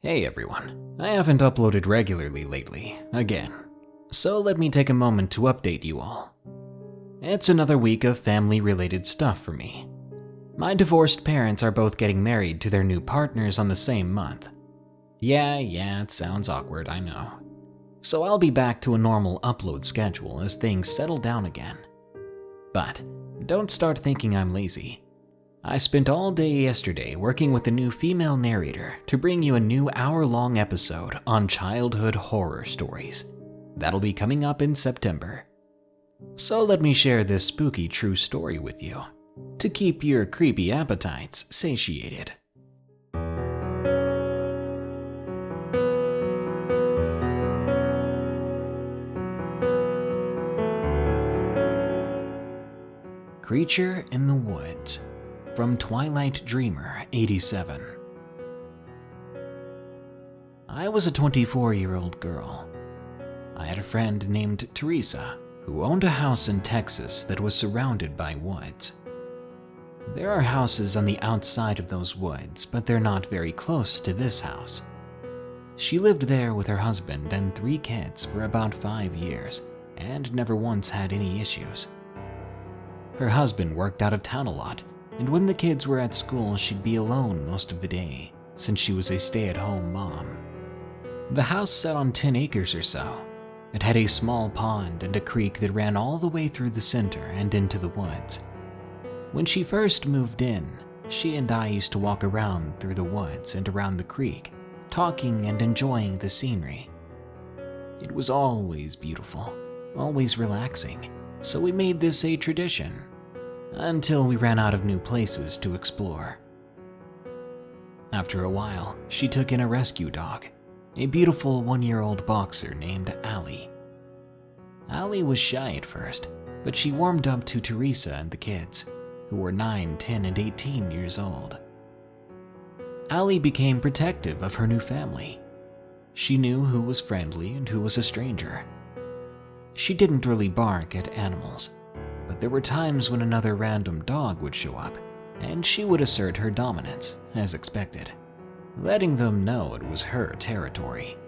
Hey everyone, I haven't uploaded regularly lately, again. So let me take a moment to update you all. It's another week of family-related stuff for me. My divorced parents are both getting married to their new partners on the same month. Yeah, it sounds awkward, I know. So I'll be back to a normal upload schedule as things settle down again. But don't start thinking I'm lazy. I spent all day yesterday working with a new female narrator to bring you a new hour-long episode on childhood horror stories. That'll be coming up in September. So let me share this spooky true story with you, to keep your creepy appetites satiated. Creature in the Woods, from Twilight Dreamer 87. I was a 24-year-old girl. I had a friend named Teresa who owned a house in Texas that was surrounded by woods. There are houses on the outside of those woods, but they're not very close to this house. She lived there with her husband and 3 kids for about 5 years and never once had any issues. Her husband worked out of town a lot, and when the kids were at school, she'd be alone most of the day, since she was a stay-at-home mom. The house sat on 10 acres or so. It had a small pond and a creek that ran all the way through the center and into the woods. When she first moved in, she and I used to walk around through the woods and around the creek, talking and enjoying the scenery. It was always beautiful, always relaxing, so we made this a tradition. Until we ran out of new places to explore. After a while, she took in a rescue dog, a beautiful 1-year-old boxer named Allie. Allie was shy at first, but she warmed up to Teresa and the kids, who were 9, 10, and 18 years old. Allie became protective of her new family. She knew who was friendly and who was a stranger. She didn't really bark at animals, but there were times when another random dog would show up, and she would assert her dominance, as expected, letting them know it was her territory.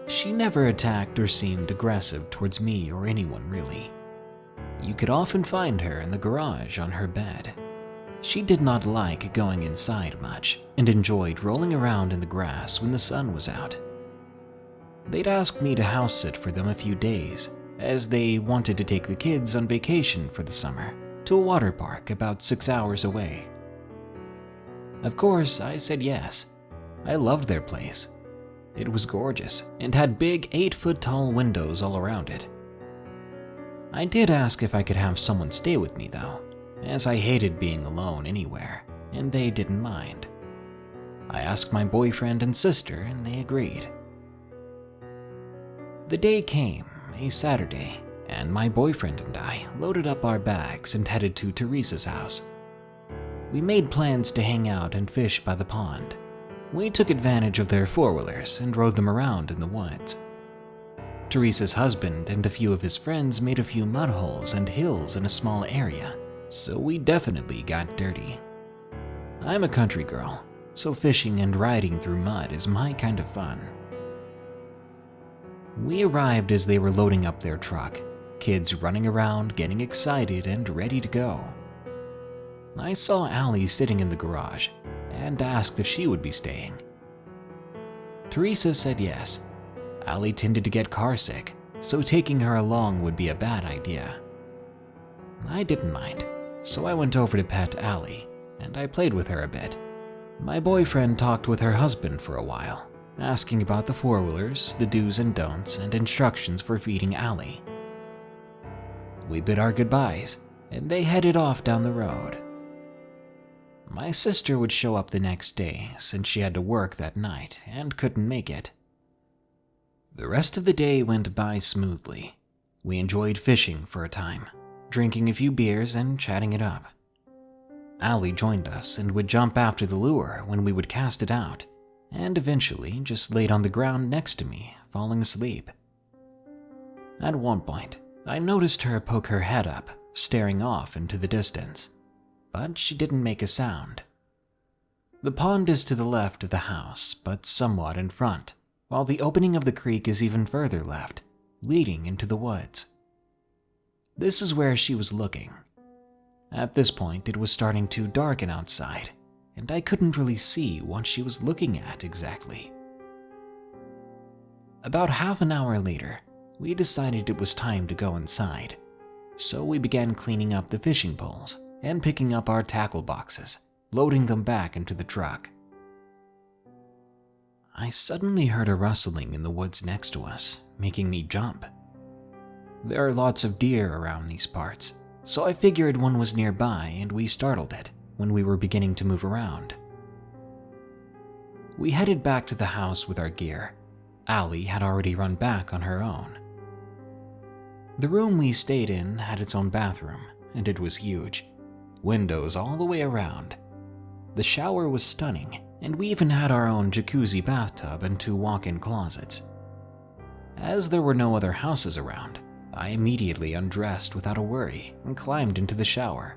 She never attacked or seemed aggressive towards me or anyone really. You could often find her in the garage on her bed. She did not like going inside much, and enjoyed rolling around in the grass when the sun was out. They'd ask me to house sit for them a few days, as they wanted to take the kids on vacation for the summer to a water park about 6 hours away. Of course, I said yes. I loved their place. It was gorgeous and had big 8-foot-tall windows all around it. I did ask if I could have someone stay with me though, as I hated being alone anywhere, and they didn't mind. I asked my boyfriend and sister, and they agreed. The day came, a Saturday, and my boyfriend and I loaded up our bags and headed to Teresa's house. We made plans to hang out and fish by the pond. We took advantage of their 4-wheelers and rode them around in the woods. Teresa's husband and a few of his friends made a few mud holes and hills in a small area, so we definitely got dirty. I'm a country girl, so fishing and riding through mud is my kind of fun. We arrived as they were loading up their truck, kids running around, getting excited and ready to go. I saw Allie sitting in the garage and asked if she would be staying. Teresa said yes. Allie tended to get carsick, so taking her along would be a bad idea. I didn't mind, so I went over to pet Allie, and I played with her a bit. My boyfriend talked with her husband for a while, asking about the 4-wheelers, the do's and don'ts, and instructions for feeding Allie. We bid our goodbyes, and they headed off down the road. My sister would show up the next day since she had to work that night and couldn't make it. The rest of the day went by smoothly. We enjoyed fishing for a time, drinking a few beers and chatting it up. Allie joined us and would jump after the lure when we would cast it out, and eventually just laid on the ground next to me, falling asleep. At one point, I noticed her poke her head up, staring off into the distance, but she didn't make a sound. The pond is to the left of the house, but somewhat in front, while the opening of the creek is even further left, leading into the woods. This is where she was looking. At this point, it was starting to darken outside, and I couldn't really see what she was looking at exactly. About half an hour later, we decided it was time to go inside, so we began cleaning up the fishing poles and picking up our tackle boxes, loading them back into the truck. I suddenly heard a rustling in the woods next to us, making me jump. There are lots of deer around these parts, so I figured one was nearby and we startled it when we were beginning to move around. We headed back to the house with our gear. Allie had already run back on her own. The room we stayed in had its own bathroom, and it was huge, windows all the way around. The shower was stunning, and we even had our own jacuzzi bathtub and 2 walk-in closets. As there were no other houses around, I immediately undressed without a worry and climbed into the shower.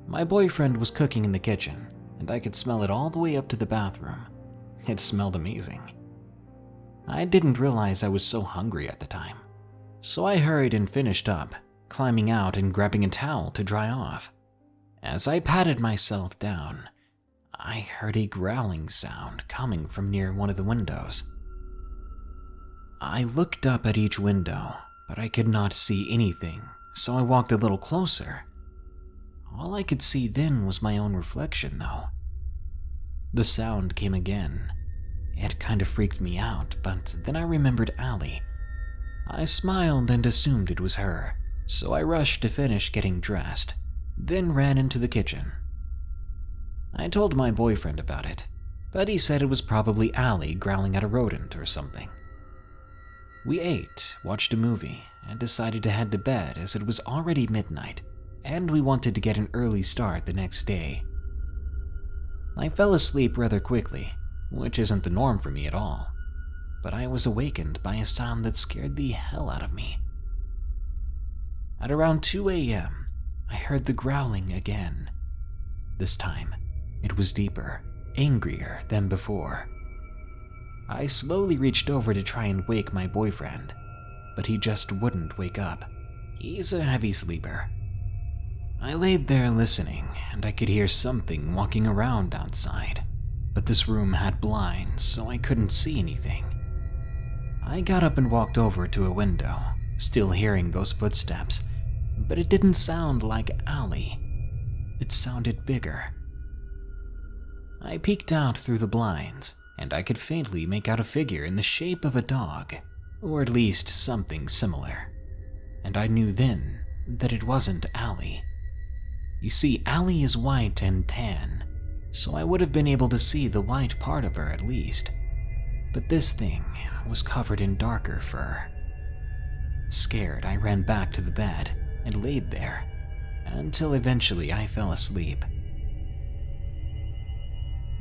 My boyfriend was cooking in the kitchen, and I could smell it all the way up to the bathroom. It smelled amazing. I didn't realize I was so hungry at the time, so I hurried and finished up, climbing out and grabbing a towel to dry off. As I patted myself down, I heard a growling sound coming from near one of the windows. I looked up at each window, but I could not see anything, so I walked a little closer. All I could see then was my own reflection, though. The sound came again. It kind of freaked me out, but then I remembered Allie. I smiled and assumed it was her, so I rushed to finish getting dressed, then ran into the kitchen. I told my boyfriend about it, but he said it was probably Allie growling at a rodent or something. We ate, watched a movie, and decided to head to bed as it was already midnight, and we wanted to get an early start the next day. I fell asleep rather quickly, which isn't the norm for me at all, but I was awakened by a sound that scared the hell out of me. At around 2 a.m., I heard the growling again. This time, it was deeper, angrier than before. I slowly reached over to try and wake my boyfriend, but he just wouldn't wake up. He's a heavy sleeper. I laid there listening, and I could hear something walking around outside, but this room had blinds, so I couldn't see anything. I got up and walked over to a window, still hearing those footsteps, but it didn't sound like Allie. It sounded bigger. I peeked out through the blinds, and I could faintly make out a figure in the shape of a dog, or at least something similar. And I knew then that it wasn't Allie. You see, Allie is white and tan, so I would have been able to see the white part of her at least. But this thing was covered in darker fur. Scared, I ran back to the bed and laid there, until eventually I fell asleep.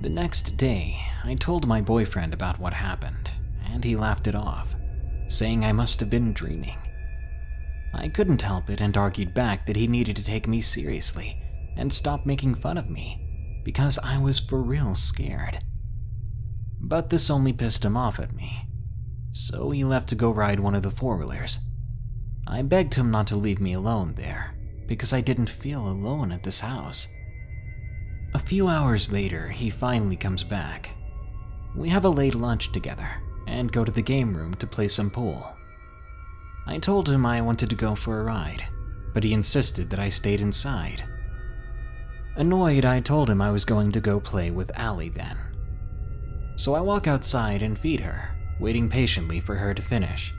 The next day, I told my boyfriend about what happened, and he laughed it off, saying I must have been dreaming. I couldn't help it and argued back that he needed to take me seriously and stop making fun of me, because I was for real scared. But this only pissed him off at me, so he left to go ride one of the 4-wheelers. I begged him not to leave me alone there, because I didn't feel alone at this house. A few hours later, he finally comes back. We have a late lunch together and go to the game room to play some pool. I told him I wanted to go for a ride, but he insisted that I stayed inside. Annoyed, I told him I was going to go play with Allie then. So I walk outside and feed her, waiting patiently for her to finish.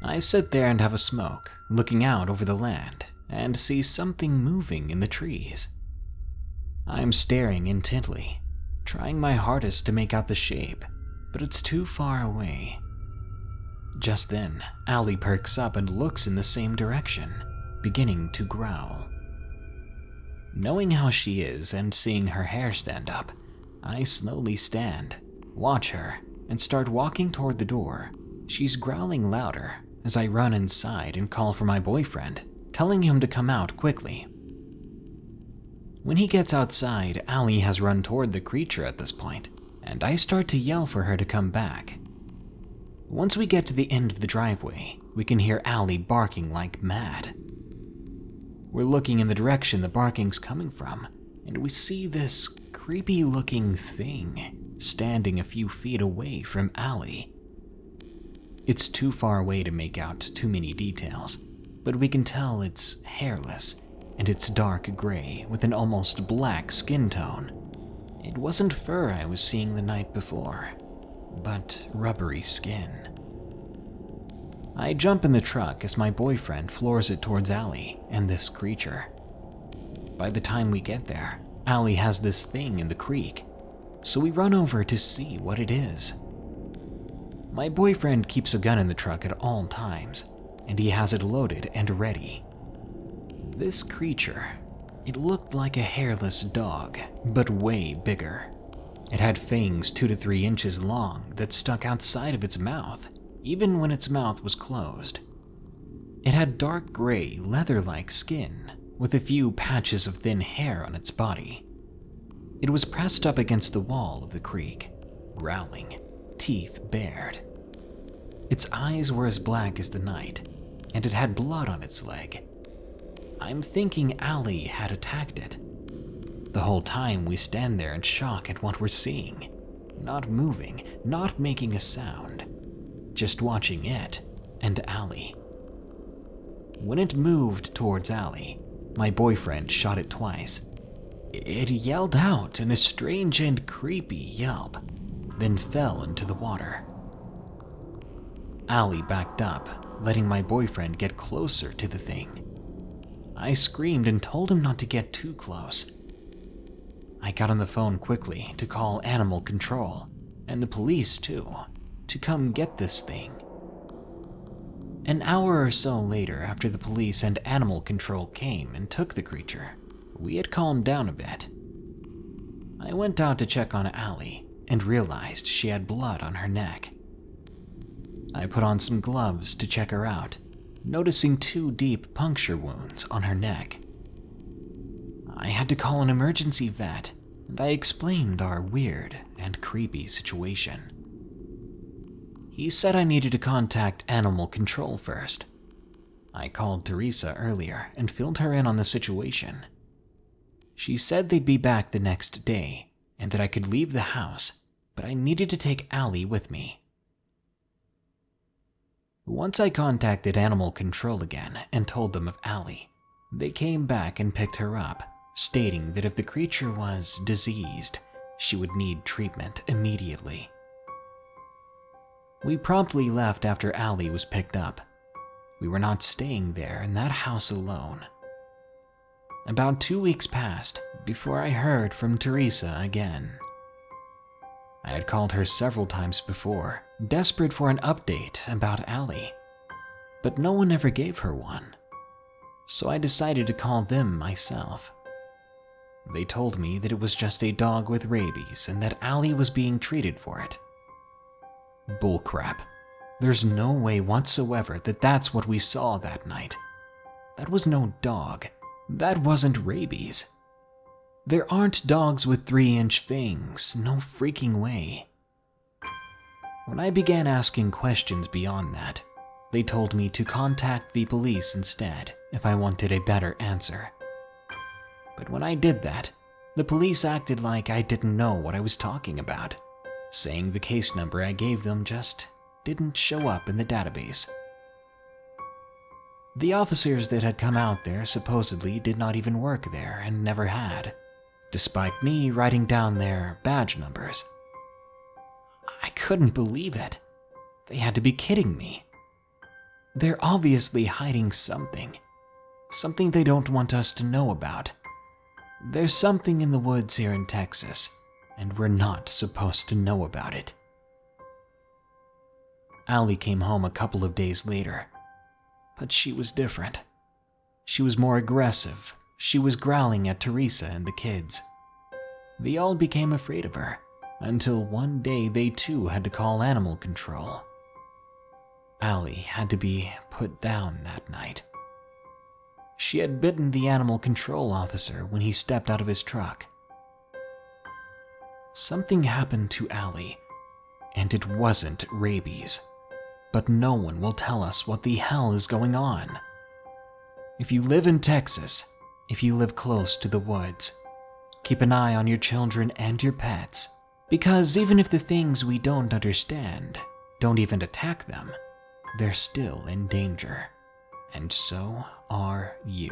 I sit there and have a smoke, looking out over the land, and see something moving in the trees. I'm staring intently, trying my hardest to make out the shape, but it's too far away. Just then, Allie perks up and looks in the same direction, beginning to growl. Knowing how she is and seeing her hair stand up, I slowly stand, watch her, and start walking toward the door. She's growling louder as I run inside and call for my boyfriend, telling him to come out quickly. When he gets outside, Allie has run toward the creature at this point, and I start to yell for her to come back. Once we get to the end of the driveway, we can hear Allie barking like mad. We're looking in the direction the barking's coming from, and we see this creepy-looking thing standing a few feet away from Allie. It's too far away to make out too many details, but we can tell it's hairless, and it's dark gray with an almost black skin tone. It wasn't fur I was seeing the night before, but rubbery skin. I jump in the truck as my boyfriend floors it towards Allie and this creature. By the time we get there, Allie has this thing in the creek, so we run over to see what it is. My boyfriend keeps a gun in the truck at all times, and he has it loaded and ready. This creature, it looked like a hairless dog, but way bigger. It had fangs 2 to 3 inches long that stuck outside of its mouth, even when its mouth was closed. It had dark gray, leather-like skin, with a few patches of thin hair on its body. It was pressed up against the wall of the creek, growling, teeth bared. Its eyes were as black as the night, and it had blood on its leg. I'm thinking Allie had attacked it. The whole time we stand there in shock at what we're seeing, not moving, not making a sound, just watching it and Allie. When it moved towards Allie, my boyfriend shot it twice. It yelled out in a strange and creepy yelp, then fell into the water. Allie backed up, letting my boyfriend get closer to the thing. I screamed and told him not to get too close. I got on the phone quickly to call animal control, and the police too, to come get this thing. An hour or so later, after the police and animal control came and took the creature, we had calmed down a bit. I went out to check on Allie and realized she had blood on her neck. I put on some gloves to check her out, noticing 2 deep puncture wounds on her neck. I had to call an emergency vet, and I explained our weird and creepy situation. He said I needed to contact animal control first. I called Teresa earlier and filled her in on the situation. She said they'd be back the next day and that I could leave the house, but I needed to take Allie with me. Once I contacted animal control again and told them of Allie, they came back and picked her up, stating that if the creature was diseased, she would need treatment immediately. We promptly left after Allie was picked up. We were not staying there in that house alone. About 2 weeks passed before I heard from Teresa again. I had called her several times before, desperate for an update about Allie, but no one ever gave her one. So I decided to call them myself. They told me that it was just a dog with rabies and that Allie was being treated for it. Bullcrap. There's no way whatsoever that that's what we saw that night. That was no dog. That wasn't rabies. There aren't dogs with 3-inch fangs, no freaking way. When I began asking questions beyond that, they told me to contact the police instead if I wanted a better answer. But when I did that, the police acted like I didn't know what I was talking about, saying the case number I gave them just didn't show up in the database. The officers that had come out there supposedly did not even work there and never had, despite me writing down their badge numbers. I couldn't believe it. They had to be kidding me. They're obviously hiding something they don't want us to know about. There's something in the woods here in Texas, and we're not supposed to know about it. Allie came home a couple of days later, but she was different. She was more aggressive. She was growling at Teresa and the kids. They all became afraid of her, until one day they too had to call animal control. Allie had to be put down that night. She had bitten the animal control officer when he stepped out of his truck. Something happened to Allie, and it wasn't rabies. But no one will tell us what the hell is going on. If you live in Texas, if you live close to the woods, keep an eye on your children and your pets, because even if the things we don't understand don't even attack them, they're still in danger. And so are you.